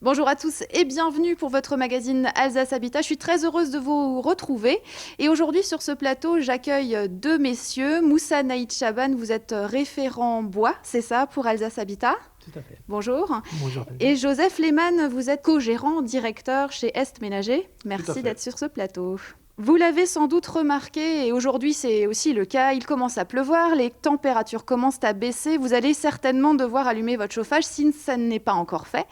Bonjour à tous et bienvenue pour votre magazine Alsace Habitat. Je suis très heureuse de vous retrouver. Et aujourd'hui sur ce plateau, j'accueille deux messieurs. Moussa Naïd Chaban, vous êtes référent bois, c'est ça, pour Alsace Habitat? Tout à fait. Bonjour. Bonjour. Et Joseph Lehmann, vous êtes co-gérant, directeur chez Est Ménager. Tout à Merci fait. d'être sur ce plateau. Vous l'avez sans doute remarqué, et aujourd'hui c'est aussi le cas, il commence à pleuvoir, les températures commencent à baisser, vous allez certainement devoir allumer votre chauffage si ça n'est pas encore fait.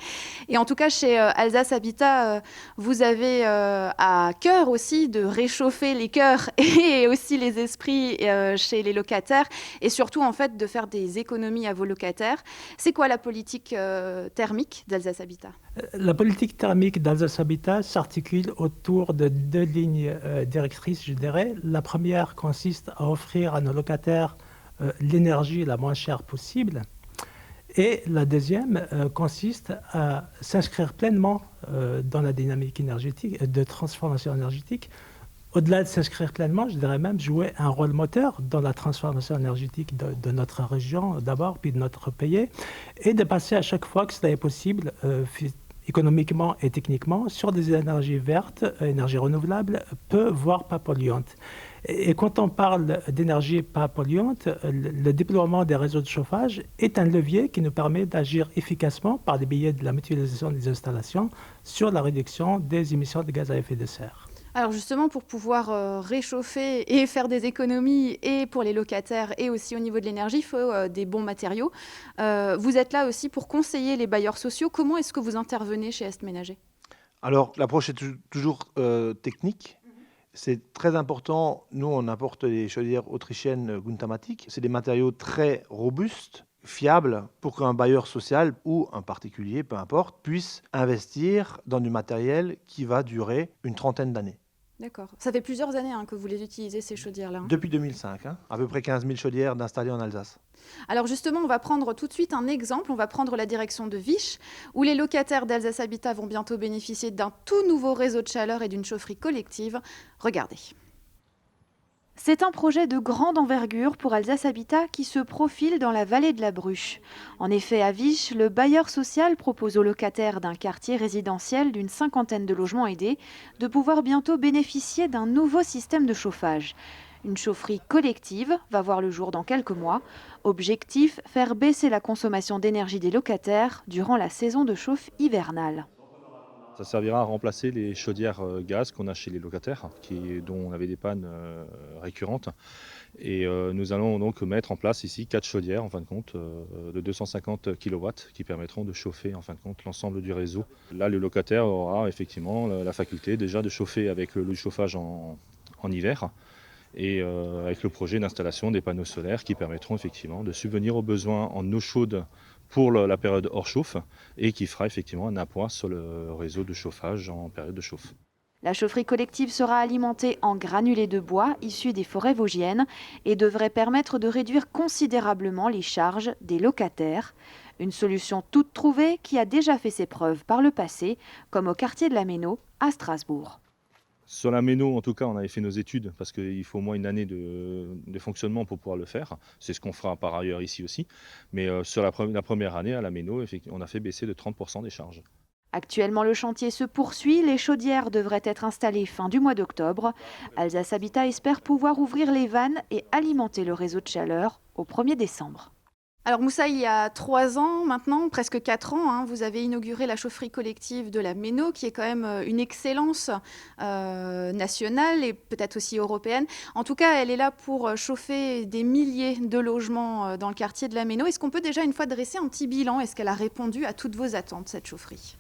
Et en tout cas, chez Alsace Habitat, vous avez à cœur aussi de réchauffer les cœurs et aussi les esprits chez les locataires, et surtout en fait de faire des économies à vos locataires. C'est quoi la politique thermique d'Alsace Habitat ? La politique thermique d'Alsace Habitat s'articule autour de deux lignes directrices, je dirais. La première consiste à offrir à nos locataires l'énergie la moins chère possible. Et la deuxième consiste à s'inscrire pleinement dans la dynamique énergétique, de transformation énergétique. Au-delà de s'inscrire pleinement, je dirais même jouer un rôle moteur dans la transformation énergétique de notre région d'abord, puis de notre pays, et de passer à chaque fois que cela est possible, économiquement et techniquement, sur des énergies vertes, énergies renouvelables, peu, voire pas polluantes. Et quand on parle d'énergie pas polluante, le déploiement des réseaux de chauffage est un levier qui nous permet d'agir efficacement par le biais de la mutualisation des installations sur la réduction des émissions de gaz à effet de serre. Alors justement, pour pouvoir réchauffer et faire des économies, et pour les locataires, et aussi au niveau de l'énergie, il faut des bons matériaux. Vous êtes là aussi pour conseiller les bailleurs sociaux. Comment est-ce que vous intervenez chez Est Ménager ? Alors, l'approche est toujours technique. C'est très important. Nous, on importe les chaudières autrichiennes Guntamatic. C'est des matériaux très robustes, fiables, pour qu'un bailleur social ou un particulier, peu importe, puisse investir dans du matériel qui va durer une trentaine d'années. D'accord. Ça fait plusieurs années que vous les utilisez, ces chaudières-là. Depuis 2005, à peu près 15 000 chaudières d'installer en Alsace. Alors justement, on va prendre tout de suite un exemple. On va prendre la direction de Viche, où les locataires d'Alsace Habitat vont bientôt bénéficier d'un tout nouveau réseau de chaleur et d'une chaufferie collective. Regardez. C'est un projet de grande envergure pour Alsace Habitat qui se profile dans la vallée de la Bruche. En effet, à Viche, le bailleur social propose aux locataires d'un quartier résidentiel d'une cinquantaine de logements aidés de pouvoir bientôt bénéficier d'un nouveau système de chauffage. Une chaufferie collective va voir le jour dans quelques mois. Objectif, faire baisser la consommation d'énergie des locataires durant la saison de chauffe hivernale. Ça servira à remplacer les chaudières gaz qu'on a chez les locataires, dont on avait des pannes récurrentes. Et nous allons donc mettre en place ici 4 chaudières en fin de compte de 250 kW qui permettront de chauffer en fin de compte l'ensemble du réseau. Là, le locataire aura effectivement la faculté déjà de chauffer avec le chauffage en hiver et avec le projet d'installation des panneaux solaires qui permettront effectivement de subvenir aux besoins en eau chaude pour la période hors chauffe et qui fera effectivement un appoint sur le réseau de chauffage en période de chauffe. La chaufferie collective sera alimentée en granulés de bois issus des forêts vosgiennes et devrait permettre de réduire considérablement les charges des locataires. Une solution toute trouvée qui a déjà fait ses preuves par le passé, comme au quartier de la Méno à Strasbourg. Sur la Méno, en tout cas, on avait fait nos études parce qu'il faut au moins une année de fonctionnement pour pouvoir le faire. C'est ce qu'on fera par ailleurs ici aussi. Mais sur la première année à la Méno, on a fait baisser de 30% des charges. Actuellement, le chantier se poursuit. Les chaudières devraient être installées fin du mois d'octobre. Alsace Habitat espère pouvoir ouvrir les vannes et alimenter le réseau de chaleur au 1er décembre. Alors Moussa, il y a 3 ans maintenant, presque 4 ans, vous avez inauguré la chaufferie collective de la Méno, qui est quand même une excellence nationale et peut-être aussi européenne. En tout cas, elle est là pour chauffer des milliers de logements dans le quartier de la Méno. Est-ce qu'on peut déjà une fois dresser un petit bilan ? Est-ce qu'elle a répondu à toutes vos attentes, cette chaufferie ?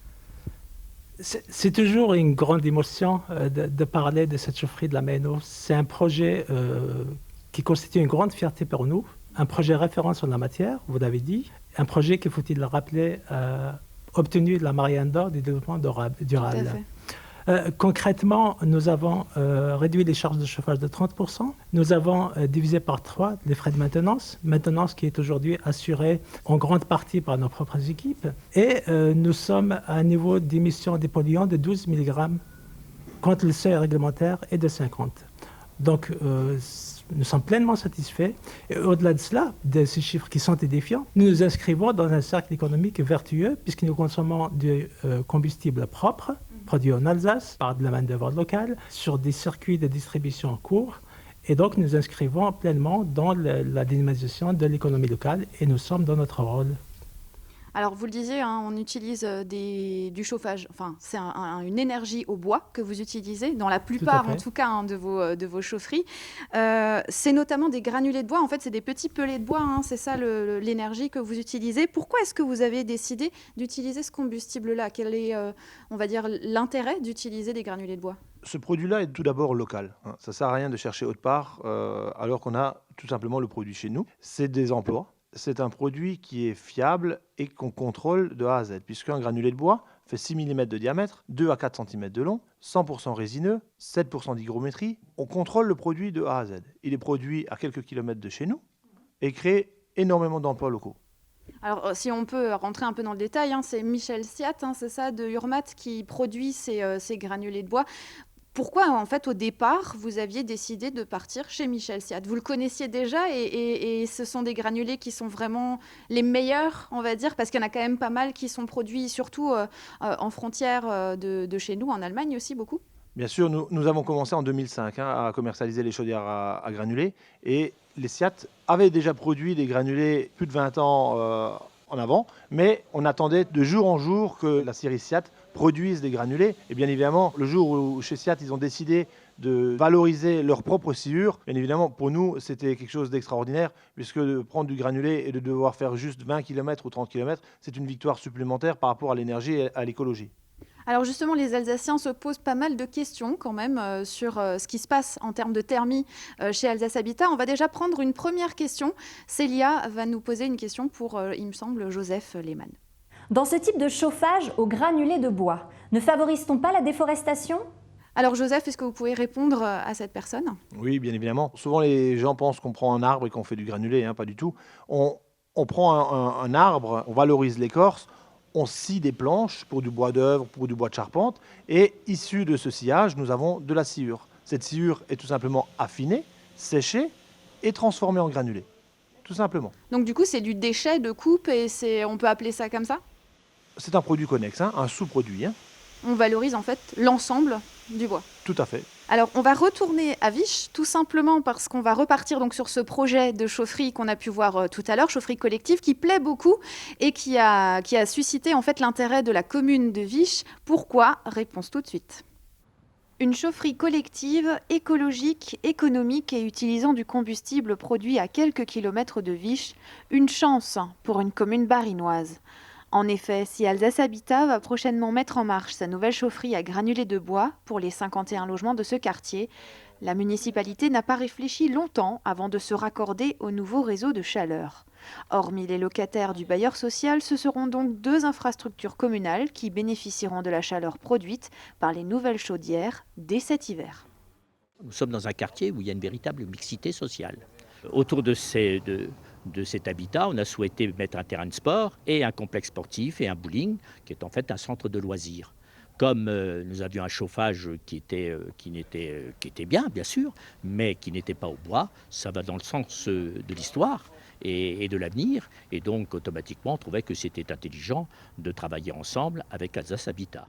C'est toujours une grande émotion de parler de cette chaufferie de la Méno. C'est un projet qui constitue une grande fierté pour nous. Un projet référence en la matière, vous l'avez dit. Un projet qui, faut-il le rappeler, obtenu de la Marianne d'Or du développement durable. Concrètement, nous avons réduit les charges de chauffage de 30%. Nous avons divisé par 3 les frais de maintenance qui est aujourd'hui assurée en grande partie par nos propres équipes. Et nous sommes à un niveau d'émission des polluants de 12 mg quand le seuil réglementaire est de 50. Donc, Nous sommes pleinement satisfaits. Et au-delà de cela, de ces chiffres qui sont édifiants, nous nous inscrivons dans un cercle économique vertueux puisque nous consommons du combustible propre, produit en Alsace par de la main-d'œuvre locale, sur des circuits de distribution en cours. Et donc, nous inscrivons pleinement dans la dynamisation de l'économie locale et nous sommes dans notre rôle. Alors, vous le disiez, hein, on utilise du chauffage, enfin, c'est une énergie au bois que vous utilisez, dans la plupart, en tout cas, hein, de vos chaufferies. C'est notamment des granulés de bois, en fait, c'est des petits pellets de bois, hein, c'est ça l'énergie que vous utilisez. Pourquoi est-ce que vous avez décidé d'utiliser ce combustible-là? Quel est, on va dire, l'intérêt d'utiliser des granulés de bois? Ce produit-là est tout d'abord local. Ça ne sert à rien de chercher autre part, alors qu'on a tout simplement le produit chez nous. C'est des emplois. C'est un produit qui est fiable et qu'on contrôle de A à Z, puisqu'un granulé de bois fait 6 mm de diamètre, 2 à 4 cm de long, 100% résineux, 7% d'hygrométrie. On contrôle le produit de A à Z. Il est produit à quelques kilomètres de chez nous et crée énormément d'emplois locaux. Alors, si on peut rentrer un peu dans le détail, hein, c'est Michel Siat, hein, c'est ça, de Urmat, qui produit ces granulés de bois. Pourquoi, en fait, au départ, vous aviez décidé de partir chez Michel Siat? Vous le connaissiez déjà et ce sont des granulés qui sont vraiment les meilleurs, on va dire, parce qu'il y en a quand même pas mal qui sont produits, surtout en frontière de chez nous, en Allemagne aussi, beaucoup. Bien sûr, nous avons commencé en 2005 à commercialiser les chaudières à granulés et les Siat avaient déjà produit des granulés plus de 20 ans en avant, mais on attendait de jour en jour que la série Siat produise des granulés. Et bien évidemment, le jour où chez Siat, ils ont décidé de valoriser leur propre sciure, bien évidemment, pour nous, c'était quelque chose d'extraordinaire, puisque de prendre du granulé et de devoir faire juste 20 km ou 30 km, c'est une victoire supplémentaire par rapport à l'énergie et à l'écologie. Alors justement, les Alsaciens se posent pas mal de questions quand même sur ce qui se passe en termes de thermie chez Alsace Habitat. On va déjà prendre une première question. Célia va nous poser une question pour, il me semble, Joseph Lehmann. Dans ce type de chauffage au granulé de bois, ne favorise-t-on pas la déforestation ? Alors Joseph, est-ce que vous pouvez répondre à cette personne? Oui, bien évidemment. Souvent, les gens pensent qu'on prend un arbre et qu'on fait du granulé, hein, pas du tout. On prend un arbre, on valorise l'écorce, on scie des planches pour du bois d'œuvre, pour du bois de charpente, et issu de ce sciage, nous avons de la sciure. Cette sciure est tout simplement affinée, séchée et transformée en granulé. Tout simplement. Donc du coup, c'est du déchet de coupe et on peut appeler ça comme ça? C'est un produit connexe, hein, un sous-produit. Hein. On valorise en fait l'ensemble du bois. Tout à fait. Alors, on va retourner à Vich, tout simplement parce qu'on va repartir donc sur ce projet de chaufferie qu'on a pu voir tout à l'heure, chaufferie collective, qui plaît beaucoup et qui a suscité en fait l'intérêt de la commune de Vich. Pourquoi? Réponse tout de suite. Une chaufferie collective, écologique, économique et utilisant du combustible produit à quelques kilomètres de Vich, une chance pour une commune barinoise. En effet, si Alsace Habitat va prochainement mettre en marche sa nouvelle chaufferie à granulés de bois pour les 51 logements de ce quartier, la municipalité n'a pas réfléchi longtemps avant de se raccorder au nouveau réseau de chaleur. Hormis les locataires du bailleur social, ce seront donc 2 infrastructures communales qui bénéficieront de la chaleur produite par les nouvelles chaudières dès cet hiver. Nous sommes dans un quartier où il y a une véritable mixité sociale. Autour de cet habitat, on a souhaité mettre un terrain de sport et un complexe sportif et un bowling, qui est en fait un centre de loisirs. Comme nous avions un chauffage qui était bien sûr, mais qui n'était pas au bois, ça va dans le sens de l'histoire et de l'avenir. Et donc, automatiquement, on trouvait que c'était intelligent de travailler ensemble avec Alsace Habitat.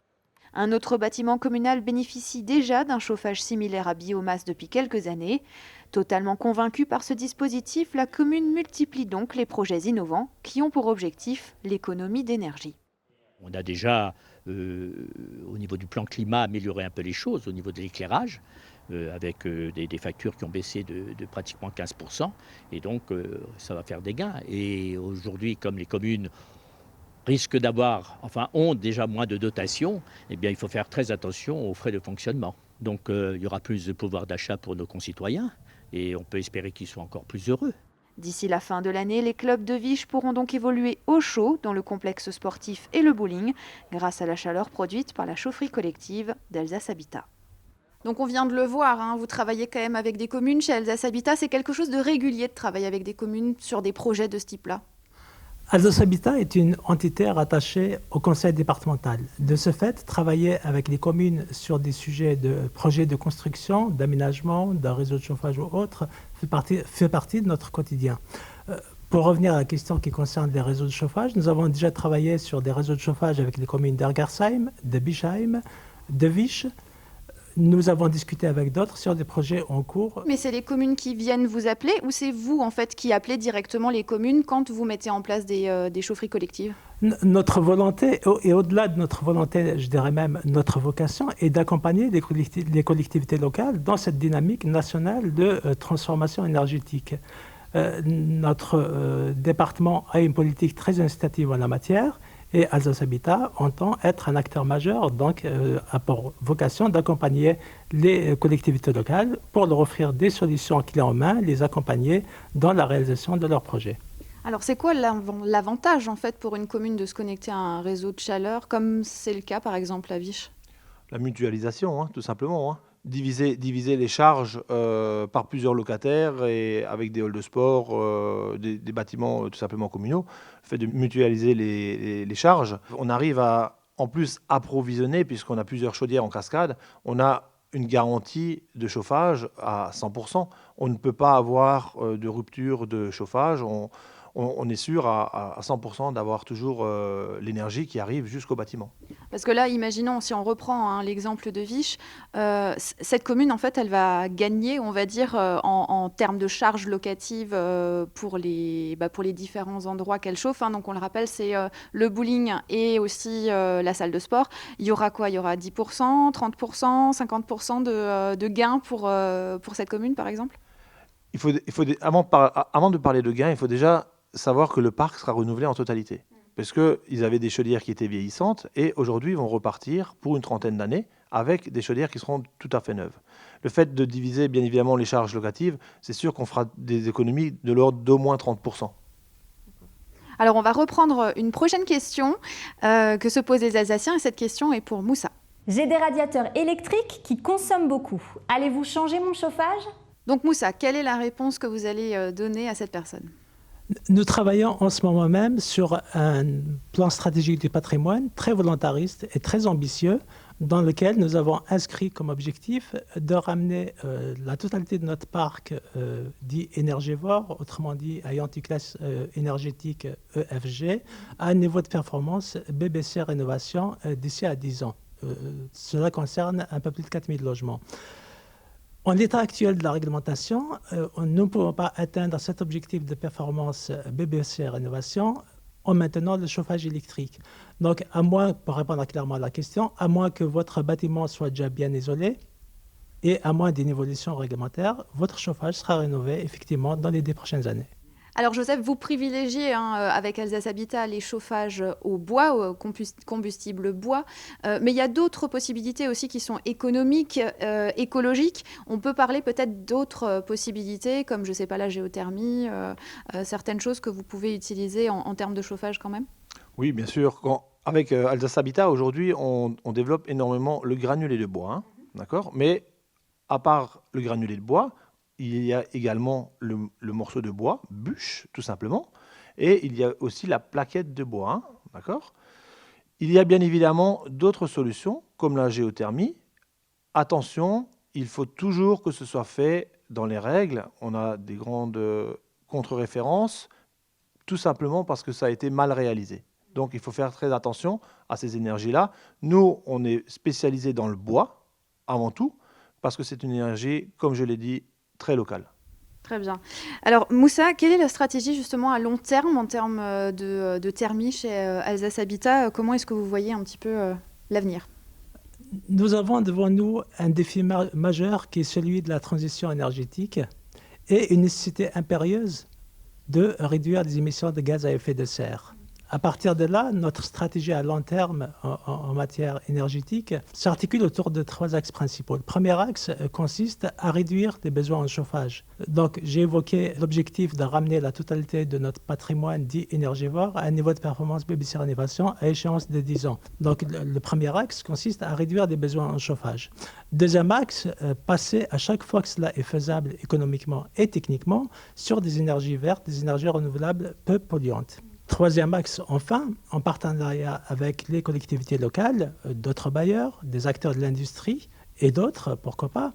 Un autre bâtiment communal bénéficie déjà d'un chauffage similaire à biomasse depuis quelques années. Totalement convaincue par ce dispositif, la commune multiplie donc les projets innovants qui ont pour objectif l'économie d'énergie. On a déjà, au niveau du plan climat, amélioré un peu les choses, au niveau de l'éclairage, avec des factures qui ont baissé de pratiquement 15%. Et donc, ça va faire des gains. Et aujourd'hui, comme les communes ont déjà moins de dotations, eh bien, il faut faire très attention aux frais de fonctionnement. Donc, il y aura plus de pouvoir d'achat pour nos concitoyens et on peut espérer qu'ils soient encore plus heureux. D'ici la fin de l'année, les clubs de Vich pourront donc évoluer au chaud dans le complexe sportif et le bowling grâce à la chaleur produite par la chaufferie collective d'Alsace Habitat. Donc on vient de le voir, hein, vous travaillez quand même avec des communes chez Alsace Habitat. C'est quelque chose de régulier de travailler avec des communes sur des projets de ce type-là? Alsace Habitat est une entité rattachée au conseil départemental. De ce fait, travailler avec les communes sur des sujets de projets de construction, d'aménagement, d'un réseau de chauffage ou autre fait partie de notre quotidien. Pour revenir à la question qui concerne les réseaux de chauffage, nous avons déjà travaillé sur des réseaux de chauffage avec les communes d'Ergersheim, de Bischheim, de Wisch. Nous avons discuté avec d'autres sur des projets en cours. Mais c'est les communes qui viennent vous appeler ou c'est vous en fait qui appelez directement les communes quand vous mettez en place des chaufferies collectives? Notre volonté, et au-delà de notre volonté, je dirais même notre vocation, est d'accompagner les collectivités locales dans cette dynamique nationale de transformation énergétique. Notre département a une politique très incitative en la matière. Et Alsace Habitat entend être un acteur majeur, donc a pour vocation d'accompagner les collectivités locales pour leur offrir des solutions clés en main, les accompagner dans la réalisation de leurs projets. Alors c'est quoi l'avantage en fait pour une commune de se connecter à un réseau de chaleur, comme c'est le cas par exemple à Wisch? La mutualisation, tout simplement. Diviser les charges par plusieurs locataires et avec des halls de sport, des bâtiments tout simplement communaux, le fait de mutualiser les charges. On arrive à, en plus, approvisionner, puisqu'on a plusieurs chaudières en cascade, on a une garantie de chauffage à 100%. On ne peut pas avoir de rupture de chauffage. On est sûr à 100% d'avoir toujours l'énergie qui arrive jusqu'au bâtiment. Parce que là, imaginons, si on reprend l'exemple de Wisch, cette commune, en fait, elle va gagner, on va dire, en termes de charges locatives pour les différents endroits qu'elle chauffe. Donc, on le rappelle, c'est le bowling et aussi la salle de sport. Il y aura quoi? Il y aura 10%, 30%, 50% de gains pour cette commune, par exemple? Avant de parler de gains, il faut déjà savoir que le parc sera renouvelé en totalité. Parce qu'ils avaient des chaudières qui étaient vieillissantes et aujourd'hui, ils vont repartir pour une trentaine d'années avec des chaudières qui seront tout à fait neuves. Le fait de diviser, bien évidemment, les charges locatives, c'est sûr qu'on fera des économies de l'ordre d'au moins 30%. Alors, on va reprendre une prochaine question que se posent les Alsaciens et cette question est pour Moussa. J'ai des radiateurs électriques qui consomment beaucoup. Allez-vous changer mon chauffage? Donc Moussa, quelle est la réponse que vous allez donner à cette personne? Nous travaillons en ce moment même sur un plan stratégique du patrimoine très volontariste et très ambitieux dans lequel nous avons inscrit comme objectif de ramener la totalité de notre parc dit énergivore, autrement dit ayant une classe énergétique EFG, à un niveau de performance BBC Rénovation d'ici à 10 ans. Cela concerne un peu plus de 4000 logements. En l'état actuel de la réglementation, nous ne pouvons pas atteindre cet objectif de performance BBC Rénovation en maintenant le chauffage électrique. Donc, à moins, pour répondre clairement à la question, à moins que votre bâtiment soit déjà bien isolé et à moins d'une évolution réglementaire, votre chauffage sera rénové effectivement dans les 10 prochaines années. Alors Joseph, vous privilégiez avec Alsace Habitat les chauffages au bois, au combustible bois, mais il y a d'autres possibilités aussi qui sont économiques, écologiques. On peut parler peut-être d'autres possibilités comme, je ne sais pas, la géothermie, certaines choses que vous pouvez utiliser en termes de chauffage quand même? Oui, bien sûr. Avec Alsace Habitat, aujourd'hui, on développe énormément le granulé de bois, d'accord? Mais à part le granulé de bois, il y a également le morceau de bois, bûche, tout simplement, et il y a aussi la plaquette de bois, d'accord? Il y a bien évidemment d'autres solutions, comme la géothermie. Attention, il faut toujours que ce soit fait dans les règles. On a des grandes contre-références, tout simplement parce que ça a été mal réalisé. Donc il faut faire très attention à ces énergies-là. Nous, on est spécialisé dans le bois, avant tout, parce que c'est une énergie, comme je l'ai dit, très local. Très bien. Alors Moussa, quelle est la stratégie justement à long terme en termes de thermie chez Alsace Habitat? Comment est-ce que vous voyez un petit peu l'avenir? Nous avons devant nous un défi majeur qui est celui de la transition énergétique et une nécessité impérieuse de réduire les émissions de gaz à effet de serre. À partir de là, notre stratégie à long terme en matière énergétique s'articule autour de 3 axes principaux. Le premier axe consiste à réduire les besoins en chauffage. Donc, j'ai évoqué l'objectif de ramener la totalité de notre patrimoine dit énergivore à un niveau de performance BBC Rénovation à échéance de 10 ans. Donc, le premier axe consiste à réduire les besoins en chauffage. Deuxième axe, passer à chaque fois que cela est faisable économiquement et techniquement sur des énergies vertes, des énergies renouvelables peu polluantes. Troisième axe, enfin, en partenariat avec les collectivités locales, d'autres bailleurs, des acteurs de l'industrie et d'autres, pourquoi pas,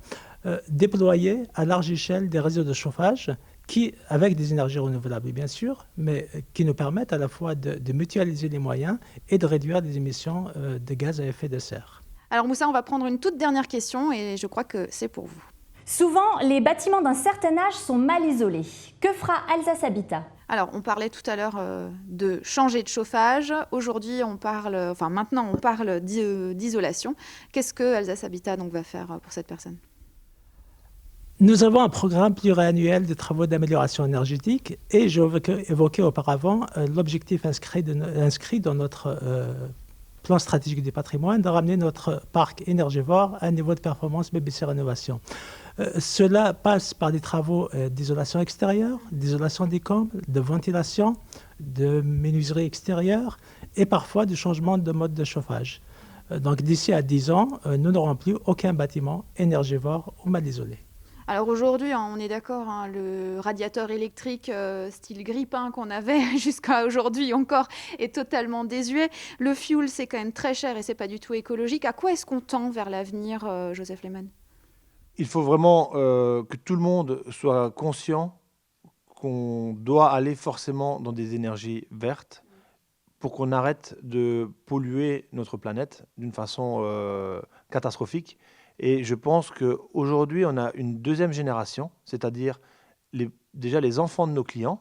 déployer à large échelle des réseaux de chauffage qui, avec des énergies renouvelables bien sûr, mais qui nous permettent à la fois de mutualiser les moyens et de réduire les émissions de gaz à effet de serre. Alors Moussa, on va prendre une toute dernière question et je crois que c'est pour vous. Souvent, les bâtiments d'un certain âge sont mal isolés. Que fera Alsace Habitat ? Alors, on parlait tout à l'heure de changer de chauffage. Aujourd'hui, maintenant, on parle d'isolation. Qu'est-ce que Alsace Habitat donc va faire pour cette personne ? Nous avons un programme pluriannuel de travaux d'amélioration énergétique et j'ai évoqué auparavant l'objectif inscrit dans notre plan stratégique du patrimoine de ramener notre parc énergivore à un niveau de performance BBC Rénovation. Cela passe par des travaux d'isolation extérieure, d'isolation des combles, de ventilation, de menuiserie extérieure et parfois du changement de mode de chauffage. Donc d'ici à 10 ans, nous n'aurons plus aucun bâtiment énergivore ou mal isolé. Alors aujourd'hui, on est d'accord, le radiateur électrique style grille-pain qu'on avait jusqu'à aujourd'hui encore est totalement désuet. Le fuel, c'est quand même très cher et c'est pas du tout écologique. À quoi est-ce qu'on tend vers l'avenir, Joseph Lehmann ? Il faut vraiment que tout le monde soit conscient qu'on doit aller forcément dans des énergies vertes pour qu'on arrête de polluer notre planète d'une façon catastrophique. Et je pense qu'aujourd'hui, on a une deuxième génération, c'est-à-dire déjà les enfants de nos clients,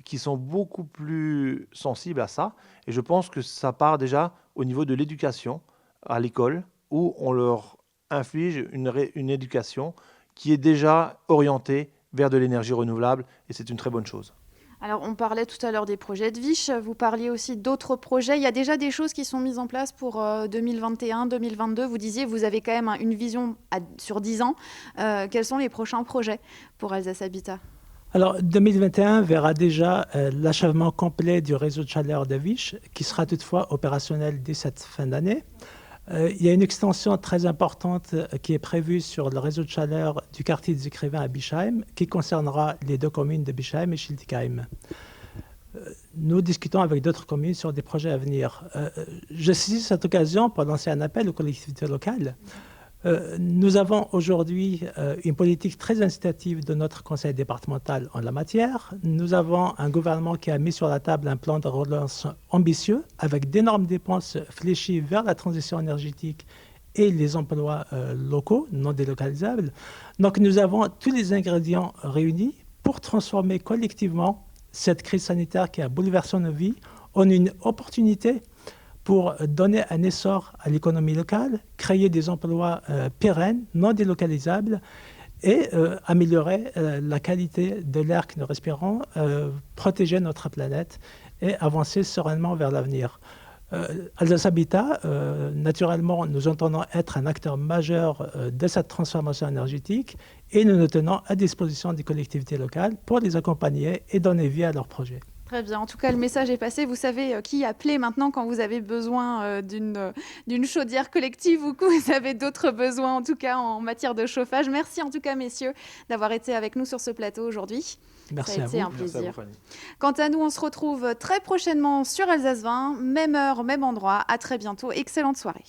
qui sont beaucoup plus sensibles à ça. Et je pense que ça part déjà au niveau de l'éducation à l'école, où on leur inflige une éducation qui est déjà orientée vers de l'énergie renouvelable, et c'est une très bonne chose. Alors, on parlait tout à l'heure des projets de Viche, vous parliez aussi d'autres projets. Il y a déjà des choses qui sont mises en place pour 2021, 2022. Vous disiez, vous avez quand même une vision sur 10 ans. Quels sont les prochains projets pour Alsace Habitat ? Alors, 2021 verra déjà l'achèvement complet du réseau de chaleur de Viche, qui sera toutefois opérationnel dès cette fin d'année. Il y a une extension très importante qui est prévue sur le réseau de chaleur du quartier des Écrivains à Bischheim, qui concernera les deux communes de Bischheim et Schiltigheim. Nous discutons avec d'autres communes sur des projets à venir. Je saisis cette occasion pour lancer un appel aux collectivités locales. Nous avons aujourd'hui une politique très incitative de notre conseil départemental en la matière. Nous avons un gouvernement qui a mis sur la table un plan de relance ambitieux avec d'énormes dépenses fléchies vers la transition énergétique et les emplois locaux, non délocalisables. Donc nous avons tous les ingrédients réunis pour transformer collectivement cette crise sanitaire qui a bouleversé nos vies en une opportunité pour donner un essor à l'économie locale, créer des emplois pérennes, non délocalisables, et améliorer la qualité de l'air que nous respirons, protéger notre planète et avancer sereinement vers l'avenir. Alsace Habitat, naturellement, nous entendons être un acteur majeur de cette transformation énergétique et nous nous tenons à disposition des collectivités locales pour les accompagner et donner vie à leurs projets. Très bien. En tout cas, le message est passé. Vous savez qui appeler maintenant quand vous avez besoin d'une chaudière collective ou que vous avez d'autres besoins, en tout cas en matière de chauffage. Merci en tout cas, messieurs, d'avoir été avec nous sur ce plateau aujourd'hui. Merci Ça a été à un vous. plaisir. Merci à vous, Fanny. Quant à nous, on se retrouve très prochainement sur Alsace 20, même heure, même endroit. À très bientôt. Excellente soirée.